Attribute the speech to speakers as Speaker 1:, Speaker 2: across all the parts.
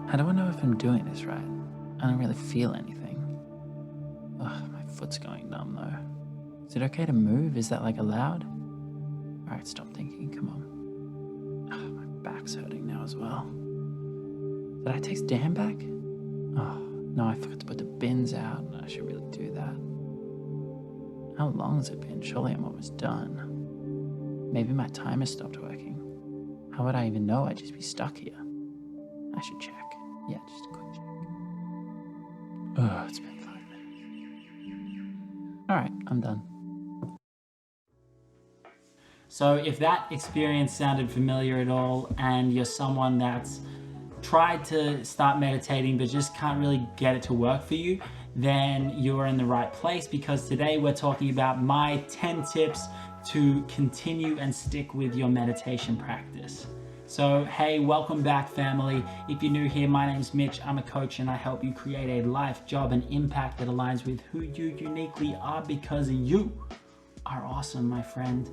Speaker 1: How do I know if I'm doing this right? I don't really feel anything. Ugh, my foot's going numb though. Is it okay to move? Is that like allowed? Alright, stop thinking, come on. Ugh, my back's hurting now as well. Did I text Dan back? Oh, no, I forgot to put the bins out. I should really do that. How long has it been? Surely I'm almost done. Maybe my timer stopped working. How would I even know? I'd just be stuck here. I should check. Yeah, just a quick check. Oh, it's been 5 minutes. Alright, I'm done.
Speaker 2: So if that experience sounded familiar at all, and you're someone that's tried to start meditating but just can't really get it to work for you, then you're in the right place, because today we're talking about my 10 tips to continue and stick with your meditation practice. So hey, welcome back family. If you're new here, my name's Mitch. I'm a coach and I help you create a life, job, and impact that aligns with who you uniquely are, because you are awesome, my friend.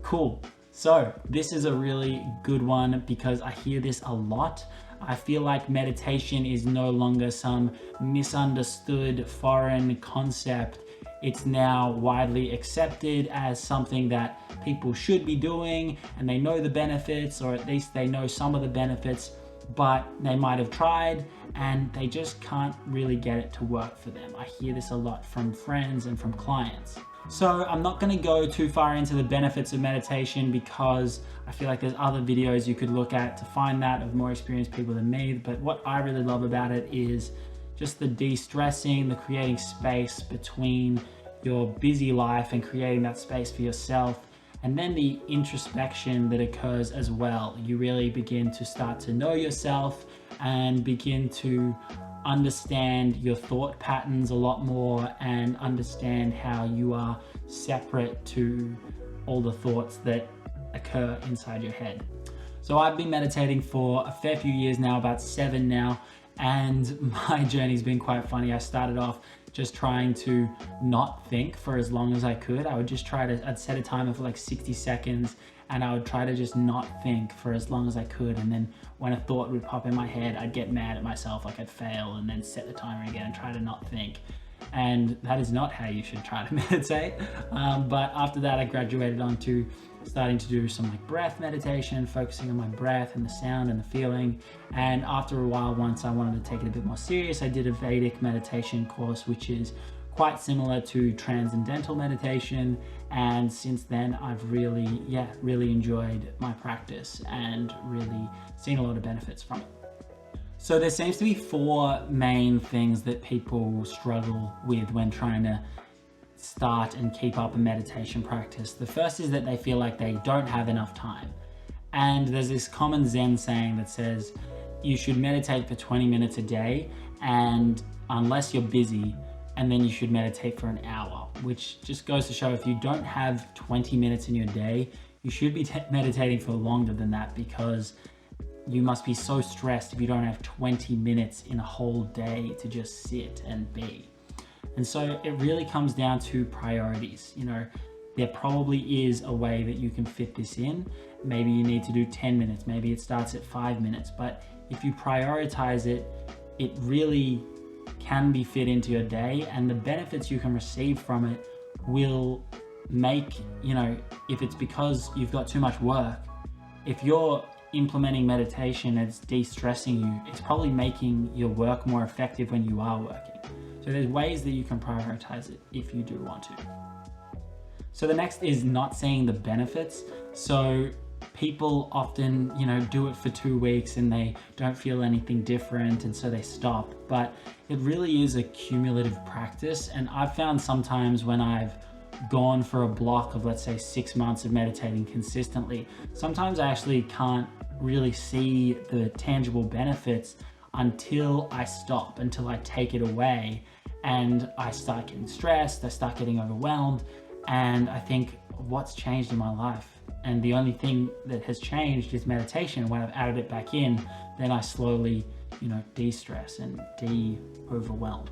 Speaker 2: Cool. So this is a really good one because I hear this a lot. I feel like meditation is no longer some misunderstood foreign concept. It's now widely accepted as something that people should be doing, and they know the benefits, or at least they know some of the benefits, but they might have tried and they just can't really get it to work for them. I hear this a lot from friends and from clients. So I'm not going to go too far into the benefits of meditation because I feel like there's other videos you could look at to find that of more experienced people than me. But what I really love about it is just the de-stressing, the creating space between your busy life and creating that space for yourself. And then the introspection that occurs as well. You really begin to start to know yourself and begin to understand your thought patterns a lot more, and understand how you are separate to all the thoughts that occur inside your head. So I've been meditating for a fair few years now, about 7 now, and my journey's been quite funny. I started off just trying to not think for as long as I could. I would just I'd set a timer for like 60 seconds, and I would try to just not think for as long as I could. And then when a thought would pop in my head, I'd get mad at myself, like I'd fail, and then set the timer again and try to not think. And that is not how you should try to meditate. But after that, I graduated onto starting to do some like breath meditation, focusing on my breath and the sound and the feeling. And after a while, once I wanted to take it a bit more serious, I did a Vedic meditation course, which is quite similar to transcendental meditation. And since then, I've really enjoyed my practice and really seen a lot of benefits from it. So there seems to be 4 main things that people struggle with when trying to start and keep up a meditation practice. The first is that they feel like they don't have enough time. And there's this common Zen saying that says you should meditate for 20 minutes a day, and unless you're busy, and then you should meditate for an hour, which just goes to show if you don't have 20 minutes in your day, you should be meditating for longer than that, because you must be so stressed if you don't have 20 minutes in a whole day to just sit and be. And so it really comes down to priorities. You know, there probably is a way that you can fit this in. Maybe you need to do 10 minutes, maybe it starts at 5 minutes, but if you prioritize it, it really can be fit into your day, and the benefits you can receive from it will make, you know, if it's because you've got too much work, if you're implementing meditation, it's de-stressing you, it's probably making your work more effective when you are working. So there's ways that you can prioritize it if you do want to. So the next is not seeing the benefits. So people often, you know, do it for 2 weeks and they don't feel anything different, and so they stop. But it really is a cumulative practice. And I've found sometimes when I've gone for a block of, let's say, 6 months of meditating consistently, sometimes I actually can't really see the tangible benefits until I stop, until I take it away, and I start getting stressed, I start getting overwhelmed, and I think, what's changed in my life? And the only thing that has changed is meditation. When I've added it back in, then I slowly, you know, de-stress and de-overwhelm.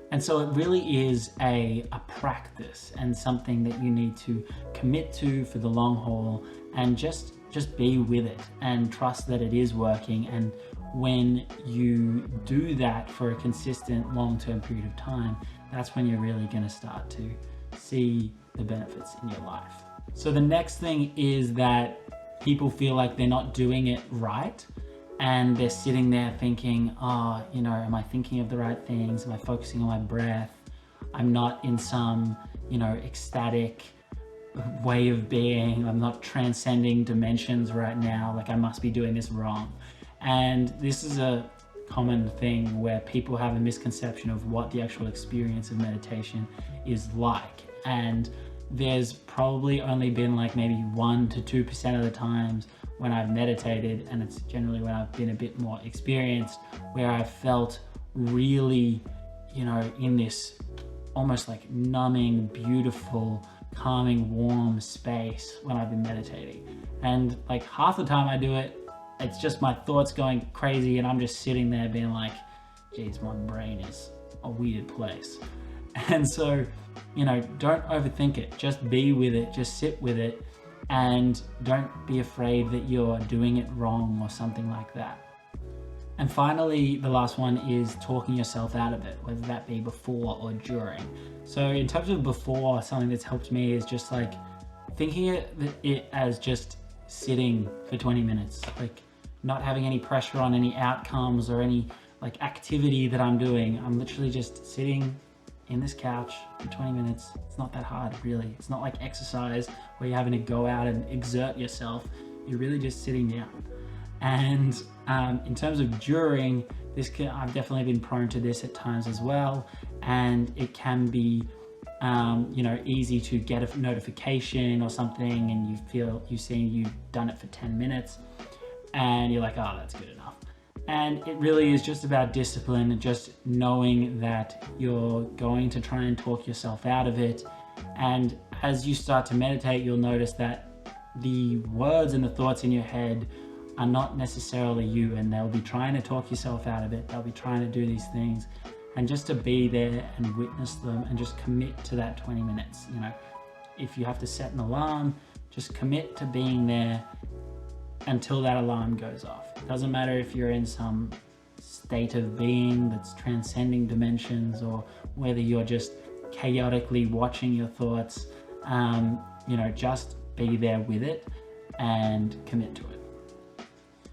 Speaker 2: And so it really is a practice, and something that you need to commit to for the long haul, and just be with it and trust that it is working. And when you do that for a consistent long-term period of time, that's when you're really going to start to see the benefits in your life. So the next thing is that people feel like they're not doing it right, and they're sitting there thinking, oh, you know, am I thinking of the right things? Am I focusing on my breath? I'm not in some, you know, ecstatic way of being. I'm not transcending dimensions right now. Like, I must be doing this wrong. And this is a common thing where people have a misconception of what the actual experience of meditation is like. And there's probably only been like maybe 1 to 2% of the times when I've meditated, and it's generally when I've been a bit more experienced, where I've felt really, you know, in this almost like numbing, beautiful, calming, warm space when I've been meditating. And like half the time I do it, it's just my thoughts going crazy, and I'm just sitting there being like, geez, my brain is a weird place. And so, you know, don't overthink it. Just be with it, just sit with it, and don't be afraid that you're doing it wrong or something like that. And finally, the last one is talking yourself out of it, whether that be before or during. So in terms of before, something that's helped me is just like thinking it as just sitting for 20 minutes, like not having any pressure on any outcomes or any like activity that I'm doing. I'm literally just sitting in this couch for 20 minutes. It's not that hard, really. It's not like exercise where you're having to go out and exert yourself. You're really just sitting down. And in terms of during, I've definitely been prone to this at times as well. And it can be, you know, easy to get a notification or something, and you see you've done it for 10 minutes and you're like, oh, that's good enough. And it really is just about discipline and just knowing that you're going to try and talk yourself out of it. And as you start to meditate, you'll notice that the words and the thoughts in your head are not necessarily you, and they'll be trying to talk yourself out of it. They'll be trying to do these things, and just to be there and witness them and just commit to that 20 minutes. You know, if you have to set an alarm, just commit to being there until that alarm goes off. It doesn't matter if you're in some state of being that's transcending dimensions, or whether you're just chaotically watching your thoughts. You know, just be there with it and commit to it.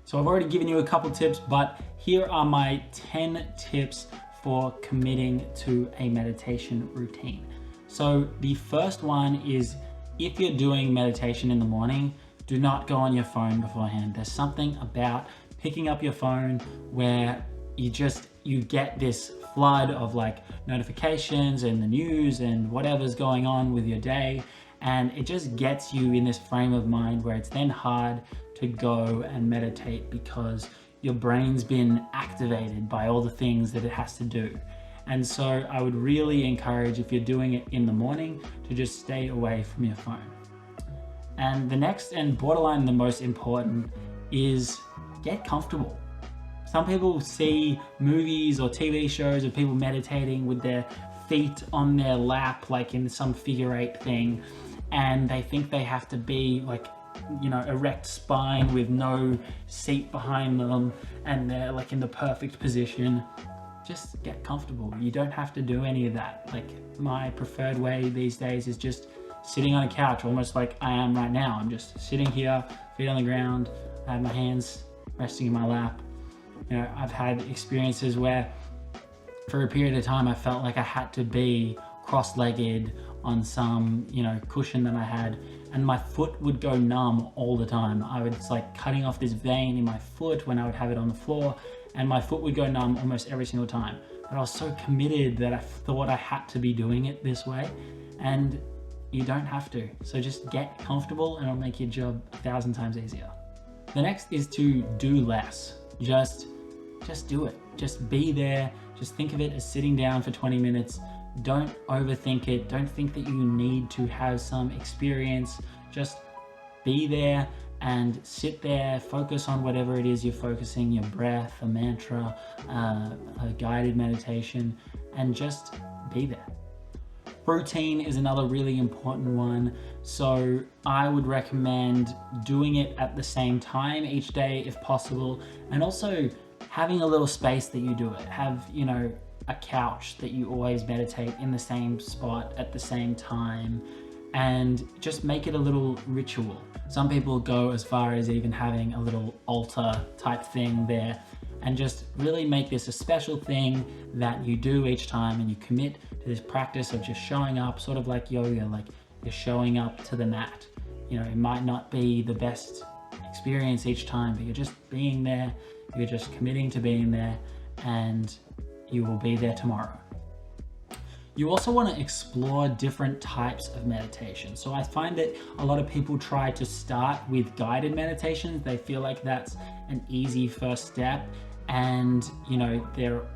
Speaker 2: So I've already given you a couple tips, but here are my 10 tips for committing to a meditation routine. So the first one is, if you're doing meditation in the morning, do not go on your phone beforehand. There's something about picking up your phone where you get this flood of like notifications and the news and whatever's going on with your day. And it just gets you in this frame of mind where it's then hard to go and meditate, because your brain's been activated by all the things that it has to do. And so I would really encourage, if you're doing it in the morning, to just stay away from your phone. And the next, and borderline the most important, is get comfortable. Some people see movies or TV shows of people meditating with their feet on their lap, like in some figure 8 thing, and they think they have to be like, you know, erect spine with no seat behind them, and they're like in the perfect position. Just get comfortable. You don't have to do any of that. Like, my preferred way these days is just sitting on a couch, almost like I am right now. I'm just sitting here, feet on the ground. I have my hands resting in my lap. You know, I've had experiences where for a period of time I felt like I had to be cross-legged on some, you know, cushion that I had, and my foot would go numb all the time. It's like cutting off this vein in my foot when I would have it on the floor, and my foot would go numb almost every single time. But I was so committed that I thought I had to be doing it this way, and you don't have to. So just get comfortable and it'll make your job 1,000 times easier. The next is to do less. Just do it. Just be there. Just think of it as sitting down for 20 minutes. Don't overthink it. Don't think that you need to have some experience. Just be there and sit there, focus on whatever it is you're focusing, your breath, a mantra, a guided meditation, and just be there. Routine is another really important one. So I would recommend doing it at the same time each day if possible, and also having a little space that you do it. Have, you know, a couch that you always meditate in the same spot at the same time, and just make it a little ritual. Some people go as far as even having a little altar type thing there, and just really make this a special thing that you do each time, and you commit to this practice of just showing up, sort of like yoga, like you're showing up to the mat. You know, it might not be the best experience each time, but you're just being there, you're just committing to being there, and you will be there tomorrow. You also want to explore different types of meditation. So I find that a lot of people try to start with guided meditations. They feel like that's an easy first step, and you know,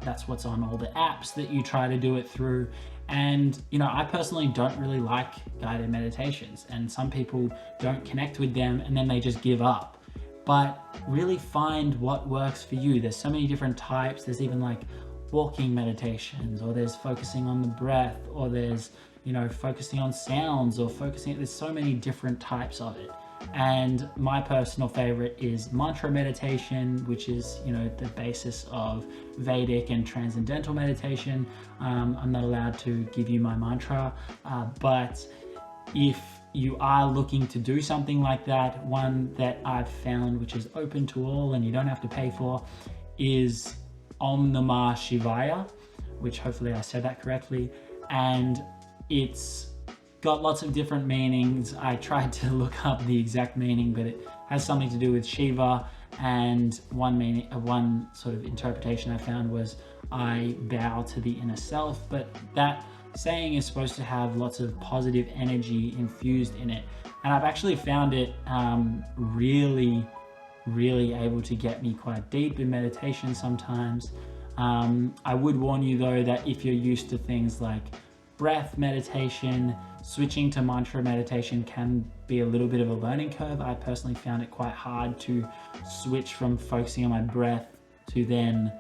Speaker 2: that's what's on all the apps that you try to do it through. And you know, I personally don't really like guided meditations, and some people don't connect with them and then they just give up. But really find what works for you. There's so many different types. There's even like walking meditations, or there's focusing on the breath, or there's, you know, focusing on sounds, or there's so many different types of it. And my personal favorite is mantra meditation, which is, you know, the basis of Vedic and transcendental meditation. I'm not allowed to give you my mantra, but if you are looking to do something like that, one that I've found which is open to all and you don't have to pay for is Om Namah Shivaya, which hopefully I said that correctly. And it's got lots of different meanings. I tried to look up the exact meaning, but it has something to do with Shiva. And one sort of interpretation I found was I bow to the inner self. But that saying is supposed to have lots of positive energy infused in it. And I've actually found it really able to get me quite deep in meditation sometimes. I would warn you though that if you're used to things like breath meditation, switching to mantra meditation can be a little bit of a learning curve. I personally found it quite hard to switch from focusing on my breath to then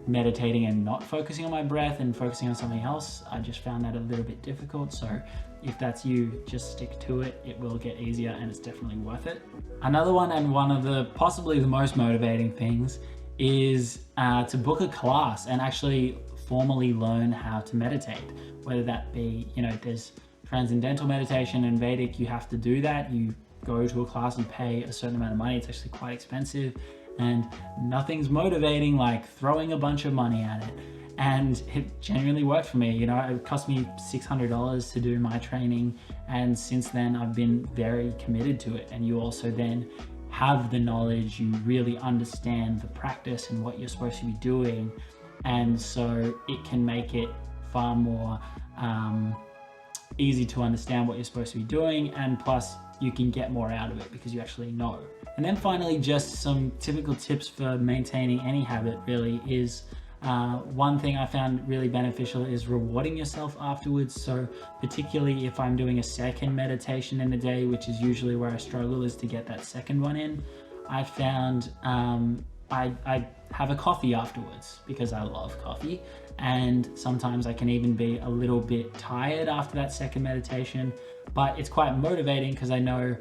Speaker 2: meditating and not focusing on my breath and focusing on something else. I just found that a little bit difficult. So if that's you, just stick to it. It will get easier and it's definitely worth it. Another one, and one of the possibly the most motivating things, is to book a class and actually formally learn how to meditate. Whether that be, you know, there's transcendental meditation and Vedic, you have to do that. You go to a class and pay a certain amount of money. It's actually quite expensive, and nothing's motivating like throwing a bunch of money at it. And it genuinely worked for me. You know, it cost me $600 to do my training, and since then I've been very committed to it. And you also then have the knowledge, you really understand the practice and what you're supposed to be doing, and so it can make it far more easy to understand what you're supposed to be doing, and plus you can get more out of it because you actually know. And then finally, just some typical tips for maintaining any habit really is one thing I found really beneficial is rewarding yourself afterwards. So particularly if I'm doing a second meditation in a day, which is usually where I struggle, is to get that second one in, I found I have a coffee afterwards because I love coffee, and sometimes I can even be a little bit tired after that second meditation, but it's quite motivating because I know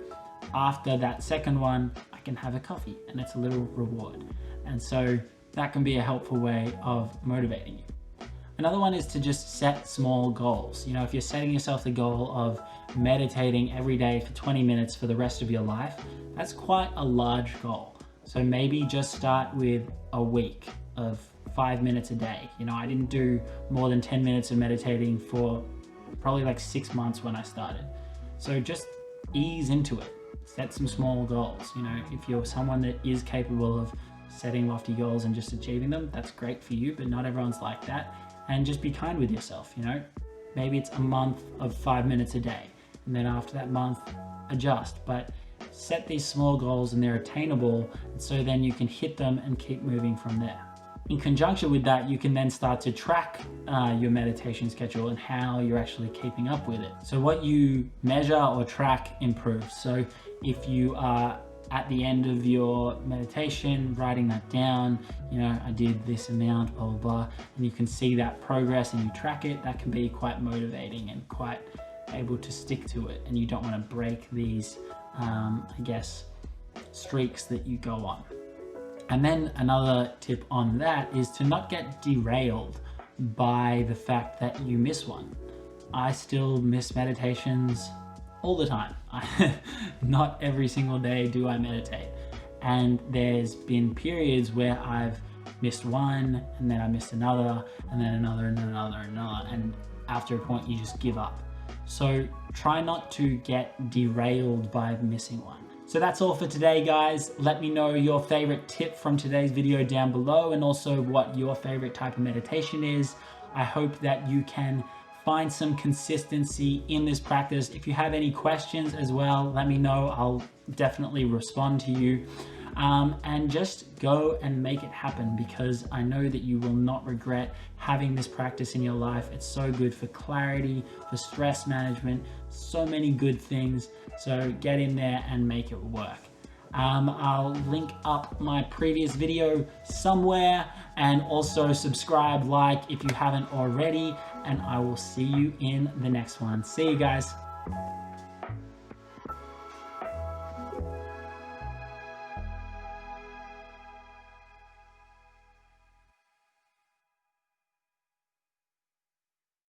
Speaker 2: after that second one I can have a coffee and it's a little reward. And so that can be a helpful way of motivating you. Another one is to just set small goals. You know, if you're setting yourself the goal of meditating every day for 20 minutes for the rest of your life, that's quite a large goal. So maybe just start with a week of 5 minutes a day. You know, I didn't do more than 10 minutes of meditating for probably like 6 months when I started. So just ease into it. Set some small goals. You know, if you're someone that is capable of setting lofty goals and just achieving them, that's great for you, but not everyone's like that. And just be kind with yourself, you know. Maybe it's a month of 5 minutes a day, and then after that month, adjust. But set these small goals and they're attainable, so then you can hit them and keep moving from there. In conjunction with that, you can then start to track your meditation schedule and how you're actually keeping up with it. So what you measure or track improves. So if you are at the end of your meditation, writing that down, you know, I did this amount, blah, blah, blah, and you can see that progress and you track it, that can be quite motivating and quite able to stick to it. And you don't want to break these, I guess, streaks that you go on. And then another tip on that is to not get derailed by the fact that you miss one. I still miss meditations all the time. Not every single day do I meditate. And there's been periods where I've missed one, and then I missed another, and then another, and another, and another. And after a point, you just give up. So try not to get derailed by missing one. So that's all for today, guys. Let me know your favorite tip from today's video down below, and also what your favorite type of meditation is. I hope that you can find some consistency in this practice. If you have any questions as well, let me know. I'll definitely respond to you. And just go and make it happen, because I know that you will not regret having this practice in your life. It's so good for clarity, for stress management, so many good things. So get in there and make it work. I'll link up my previous video somewhere, and also subscribe, like if you haven't already, and I will see you in the next one. See you guys.